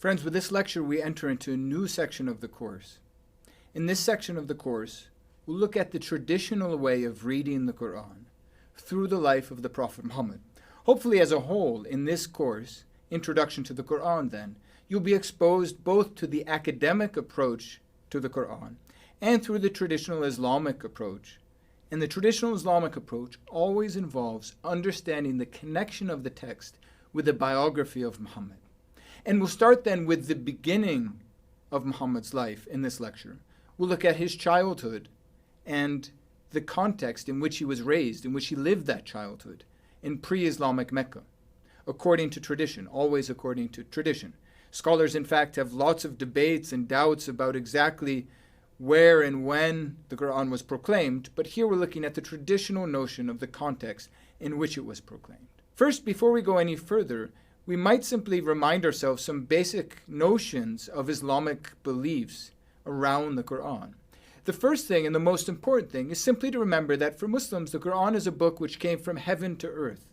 Friends, with this lecture, we enter into a new section of the course. In this section of the course, we'll look at the traditional way of reading the Quran through the life of the Prophet Muhammad. Hopefully, as a whole, in this course, Introduction to the Quran, then, you'll be exposed both to the academic approach to the Quran and through the traditional Islamic approach. And the traditional Islamic approach always involves understanding the connection of the text with the biography of Muhammad. And we'll start then with the beginning of Muhammad's life in this lecture. We'll look at his childhood and the context in which he was raised, in which he lived that childhood, in pre-Islamic Mecca, according to tradition, always according to tradition. Scholars, in fact, have lots of debates and doubts about exactly where and when the Quran was proclaimed, but here we're looking at the traditional notion of the context in which it was proclaimed. First, before we go any further, we might simply remind ourselves some basic notions of Islamic beliefs around the Quran. The first thing and the most important thing is simply to remember that for Muslims, the Quran is a book which came from heaven to earth.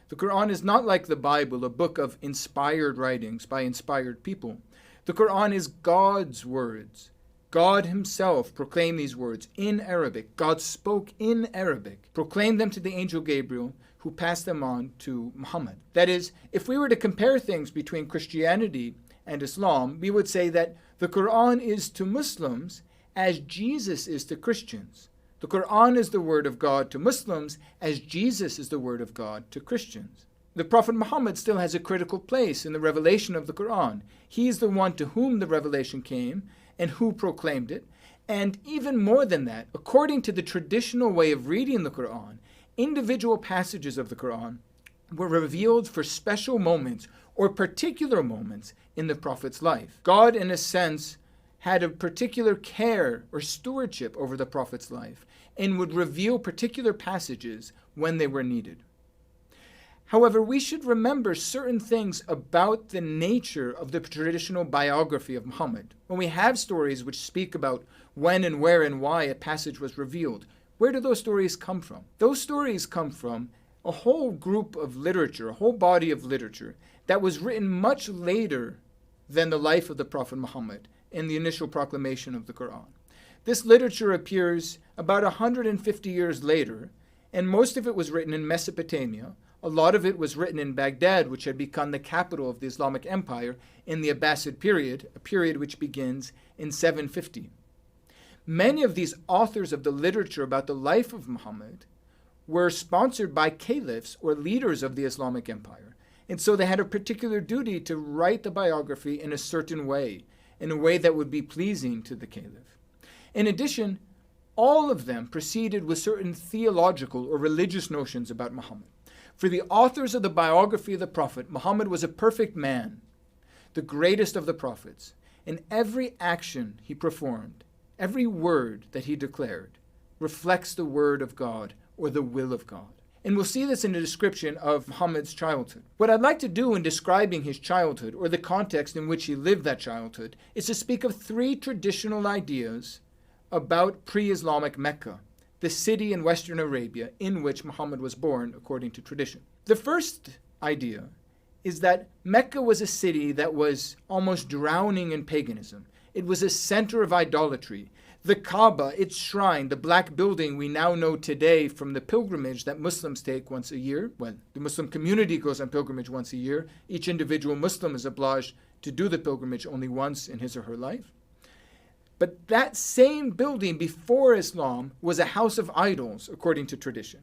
The Quran is not like the Bible, a book of inspired writings by inspired people. The Quran is God's words. God himself proclaimed these words in Arabic. God spoke in Arabic, proclaimed them to the angel Gabriel, who passed them on to Muhammad. That is, if we were to compare things between Christianity and Islam, we would say that the Quran is to Muslims as Jesus is to Christians. The Quran is the word of God to Muslims as Jesus is the word of God to Christians. The Prophet Muhammad still has a critical place in the revelation of the Quran. He is the one to whom the revelation came and who proclaimed it. And even more than that, according to the traditional way of reading the Quran, individual passages of the Quran were revealed for special moments or particular moments in the Prophet's life. God, in a sense, had a particular care or stewardship over the Prophet's life and would reveal particular passages when they were needed. However, we should remember certain things about the nature of the traditional biography of Muhammad. When we have stories which speak about when and where and why a passage was revealed, where do those stories come from? Those stories come from a whole group of literature, a whole body of literature that was written much later than the life of the Prophet Muhammad in the initial proclamation of the Quran. This literature appears about 150 years later, and most of it was written in Mesopotamia. A lot of it was written in Baghdad, which had become the capital of the Islamic Empire in the Abbasid period, a period which begins in 750. Many of these authors of the literature about the life of Muhammad were sponsored by caliphs or leaders of the Islamic Empire. And so they had a particular duty to write the biography in a certain way, in a way that would be pleasing to the caliph. In addition, all of them proceeded with certain theological or religious notions about Muhammad. For the authors of the biography of the Prophet, Muhammad was a perfect man, the greatest of the prophets. In every action he performed, every word that he declared reflects the word of God or the will of God. And we'll see this in the description of Muhammad's childhood. What I'd like to do in describing his childhood, or the context in which he lived that childhood, is to speak of three traditional ideas about pre-Islamic Mecca, the city in Western Arabia in which Muhammad was born according to tradition. The first idea is that Mecca was a city that was almost drowning in paganism. It was a center of idolatry. The Kaaba, its shrine, the black building we now know today from the pilgrimage that Muslims take once a year. Well, the Muslim community goes on pilgrimage once a year. Each individual Muslim is obliged to do the pilgrimage only once in his or her life. But that same building before Islam was a house of idols, according to tradition.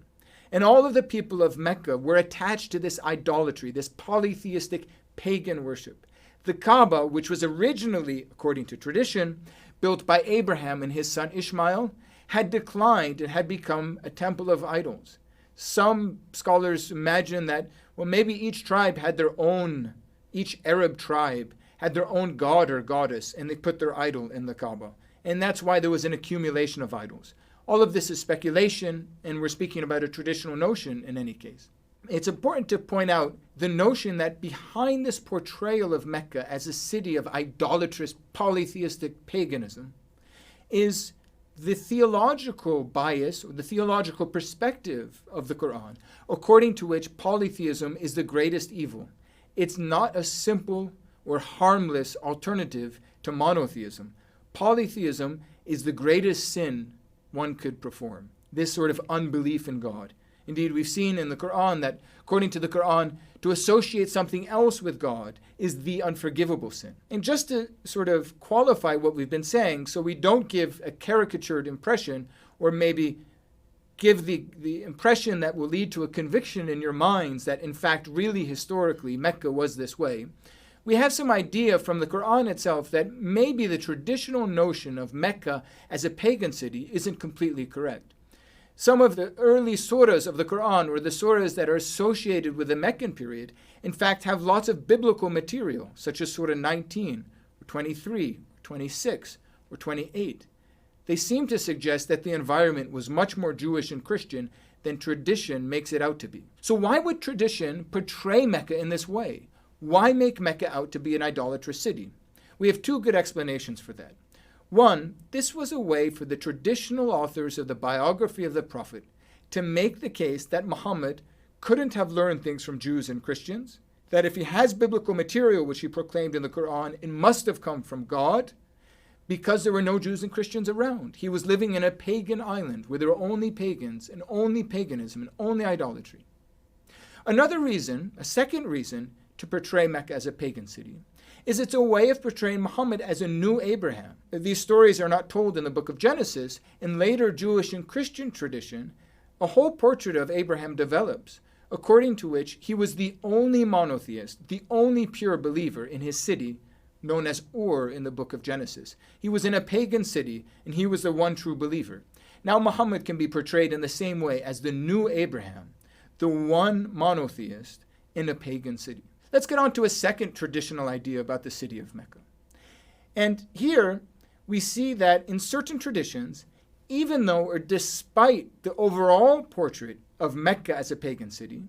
And all of the people of Mecca were attached to this idolatry, this polytheistic pagan worship. The Kaaba, which was originally, according to tradition, built by Abraham and his son Ishmael, had declined and had become a temple of idols. Some scholars imagine that, well, maybe each tribe had their own, each Arab tribe had their own god or goddess, and they put their idol in the Kaaba. And that's why there was an accumulation of idols. All of this is speculation, and we're speaking about a traditional notion in any case. It's important to point out the notion that behind this portrayal of Mecca as a city of idolatrous, polytheistic paganism is the theological bias or the theological perspective of the Quran, according to which polytheism is the greatest evil. It's not a simple or harmless alternative to monotheism. Polytheism is the greatest sin one could perform, this sort of unbelief in God. Indeed, we've seen in the Quran that, according to the Quran, to associate something else with God is the unforgivable sin. And just to sort of qualify what we've been saying, so we don't give a caricatured impression, or maybe give the impression that will lead to a conviction in your minds that, in fact, really historically, Mecca was this way, we have some idea from the Quran itself that maybe the traditional notion of Mecca as a pagan city isn't completely correct. Some of the early surahs of the Quran, or the surahs that are associated with the Meccan period, in fact have lots of biblical material, such as Surah 19, or 23, or 26, or 28. They seem to suggest that the environment was much more Jewish and Christian than tradition makes it out to be. So why would tradition portray Mecca in this way? Why make Mecca out to be an idolatrous city? We have two good explanations for that. One, this was a way for the traditional authors of the biography of the Prophet to make the case that Muhammad couldn't have learned things from Jews and Christians, that if he has biblical material which he proclaimed in the Quran, it must have come from God, because there were no Jews and Christians around. He was living in a pagan island where there were only pagans and only paganism and only idolatry. Another reason, a second reason, to portray Mecca as a pagan city is it's a way of portraying Muhammad as a new Abraham. These stories are not told in the book of Genesis. In later Jewish and Christian tradition, a whole portrait of Abraham develops, according to which he was the only monotheist, the only pure believer in his city, known as Ur in the book of Genesis. He was in a pagan city, and he was the one true believer. Now Muhammad can be portrayed in the same way as the new Abraham, the one monotheist in a pagan city. Let's get on to a second traditional idea about the city of Mecca. And here we see that in certain traditions, even though or despite the overall portrait of Mecca as a pagan city,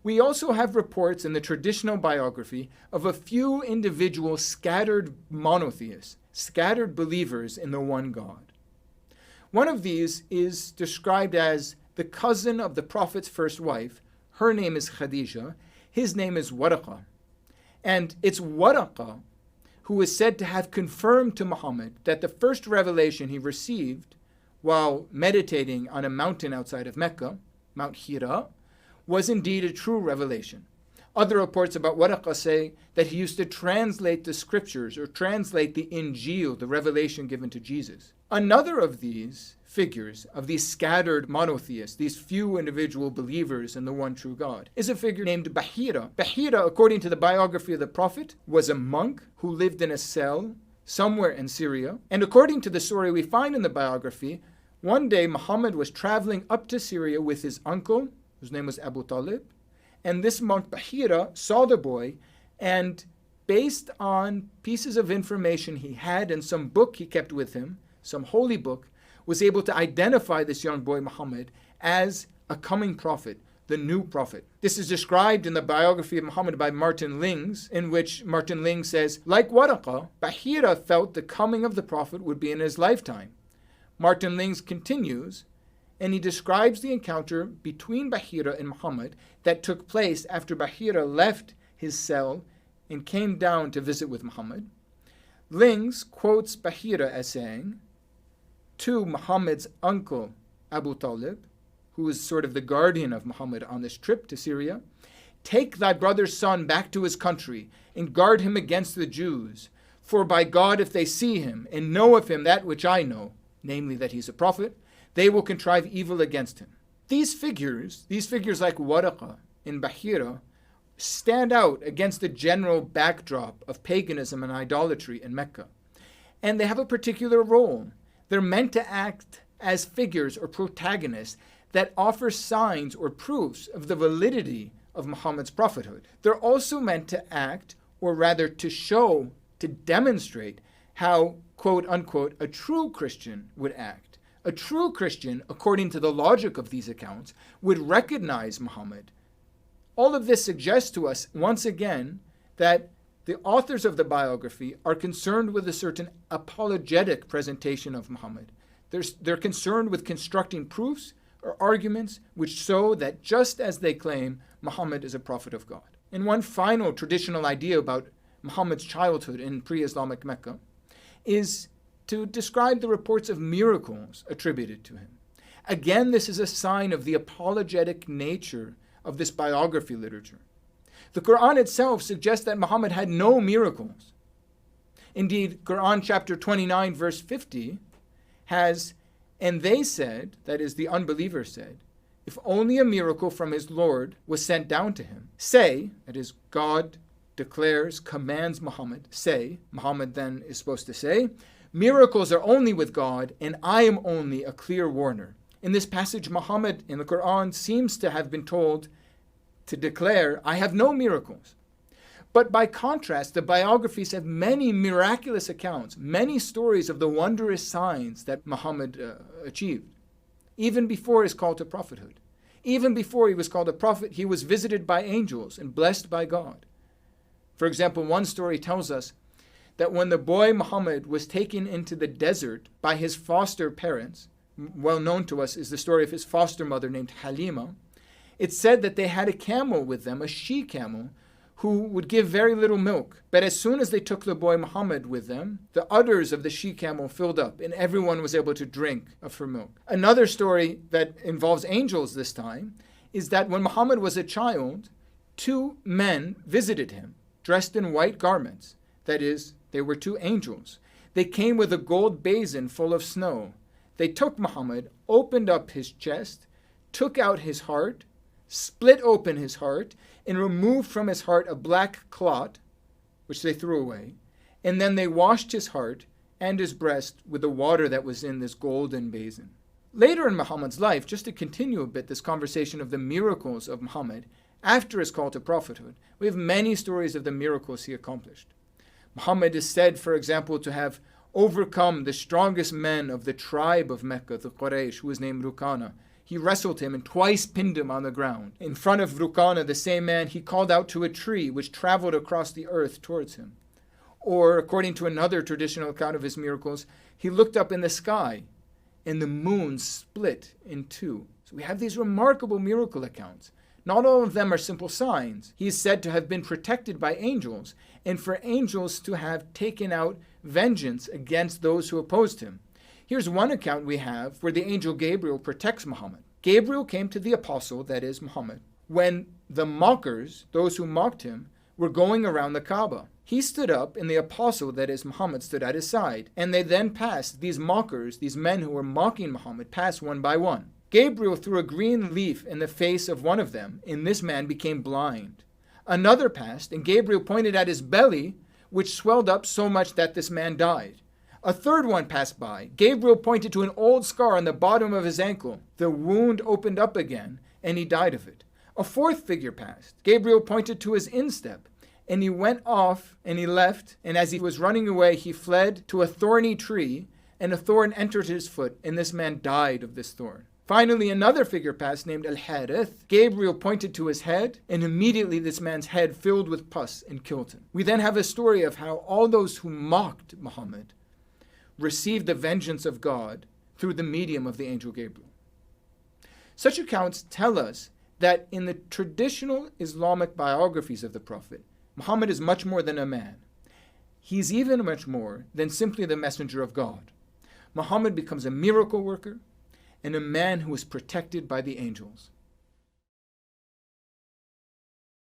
we also have reports in the traditional biography of a few individual scattered monotheists, scattered believers in the one God. One of these is described as the cousin of the Prophet's first wife. Her name is Khadija. His name is Waraqah. And it's Waraqah who is said to have confirmed to Muhammad that the first revelation he received while meditating on a mountain outside of Mecca, Mount Hira, was indeed a true revelation. Other reports about Waraqah say that he used to translate the scriptures or translate the Injil, the revelation given to Jesus. Another of these figures, of these scattered monotheists, these few individual believers in the one true God, is a figure named Bahira. Bahira, according to the biography of the Prophet, was a monk who lived in a cell somewhere in Syria. And according to the story we find in the biography, one day Muhammad was traveling up to Syria with his uncle, whose name was Abu Talib, and this monk Bahira saw the boy, and based on pieces of information he had and some book he kept with him, some holy book, was able to identify this young boy Muhammad as a coming prophet, the new prophet. This is described in the biography of Muhammad by Martin Lings, in which Martin Lings says, like Waraqah, Bahira felt the coming of the prophet would be in his lifetime. Martin Lings continues, and he describes the encounter between Bahira and Muhammad that took place after Bahira left his cell and came down to visit with Muhammad. Lings quotes Bahira as saying to Muhammad's uncle Abu Talib, who is sort of the guardian of Muhammad on this trip to Syria, "Take thy brother's son back to his country and guard him against the Jews. For by God, if they see him and know of him that which I know, namely that he's a prophet, they will contrive evil against him." These figures like Waraqah and Bahira, stand out against the general backdrop of paganism and idolatry in Mecca. And they have a particular role. They're meant to act as figures or protagonists that offer signs or proofs of the validity of Muhammad's prophethood. They're also meant to act, or rather to show, to demonstrate how, quote unquote, a true Christian would act. A true Christian, according to the logic of these accounts, would recognize Muhammad. All of this suggests to us, once again, that the authors of the biography are concerned with a certain apologetic presentation of Muhammad. They're concerned with constructing proofs or arguments which show that just as they claim, Muhammad is a prophet of God. And one final traditional idea about Muhammad's childhood in pre-Islamic Mecca, is to describe the reports of miracles attributed to him. Again, this is a sign of the apologetic nature of this biography literature. The Quran itself suggests that Muhammad had no miracles. Indeed, Quran chapter 29 verse 50 has, "And they said," that is, the unbelievers said, "if only a miracle from his Lord was sent down to him. Say," that is, God declares, commands Muhammad, say, Muhammad then is supposed to say, "Miracles are only with God, and I am only a clear warner." In this passage, Muhammad in the Quran seems to have been told to declare, "I have no miracles." But by contrast, the biographies have many miraculous accounts, many stories of the wondrous signs that Muhammad achieved, even before his call to prophethood. Even before he was called a prophet, he was visited by angels and blessed by God. For example, one story tells us that when the boy Muhammad was taken into the desert by his foster parents, well known to us is the story of his foster mother named Halima, it said that they had a camel with them, a she-camel, who would give very little milk. But as soon as they took the boy Muhammad with them, the udders of the she-camel filled up, and everyone was able to drink of her milk. Another story that involves angels this time is that when Muhammad was a child, two men visited him, dressed in white garments. That is, they were two angels. They came with a gold basin full of snow. They took Muhammad, opened up his chest, took out his heart, split open his heart, and removed from his heart a black clot, which they threw away. And then they washed his heart and his breast with the water that was in this golden basin. Later in Muhammad's life, just to continue a bit this conversation of the miracles of Muhammad, after his call to prophethood, we have many stories of the miracles he accomplished. Muhammad is said, for example, to have overcome the strongest men of the tribe of Mecca, the Quraysh, who was named Rukana. He wrestled him and twice pinned him on the ground. In front of Rukana, the same man, he called out to a tree which traveled across the earth towards him. Or, according to another traditional account of his miracles, he looked up in the sky and the moon split in two. So we have these remarkable miracle accounts. Not all of them are simple signs. He is said to have been protected by angels, and for angels to have taken out vengeance against those who opposed him. Here's one account we have where the angel Gabriel protects Muhammad. Gabriel came to the apostle, that is Muhammad, when the mockers, those who mocked him, were going around the Kaaba. He stood up, and the apostle, that is Muhammad, stood at his side. And they then passed, these mockers, these men who were mocking Muhammad, passed one by one. Gabriel threw a green leaf in the face of one of them, and this man became blind. Another passed, and Gabriel pointed at his belly, which swelled up so much that this man died. A third one passed by. Gabriel pointed to an old scar on the bottom of his ankle. The wound opened up again, and he died of it. A fourth figure passed. Gabriel pointed to his instep, and he went off, and he left, and as he was running away, he fled to a thorny tree, and a thorn entered his foot, and this man died of this thorn. Finally, another figure passed named Al-Harith. Gabriel pointed to his head, and immediately this man's head filled with pus and killed him. We then have a story of how all those who mocked Muhammad received the vengeance of God through the medium of the angel Gabriel. Such accounts tell us that in the traditional Islamic biographies of the Prophet, Muhammad is much more than a man. He's even much more than simply the messenger of God. Muhammad becomes a miracle worker and a man who is protected by the angels.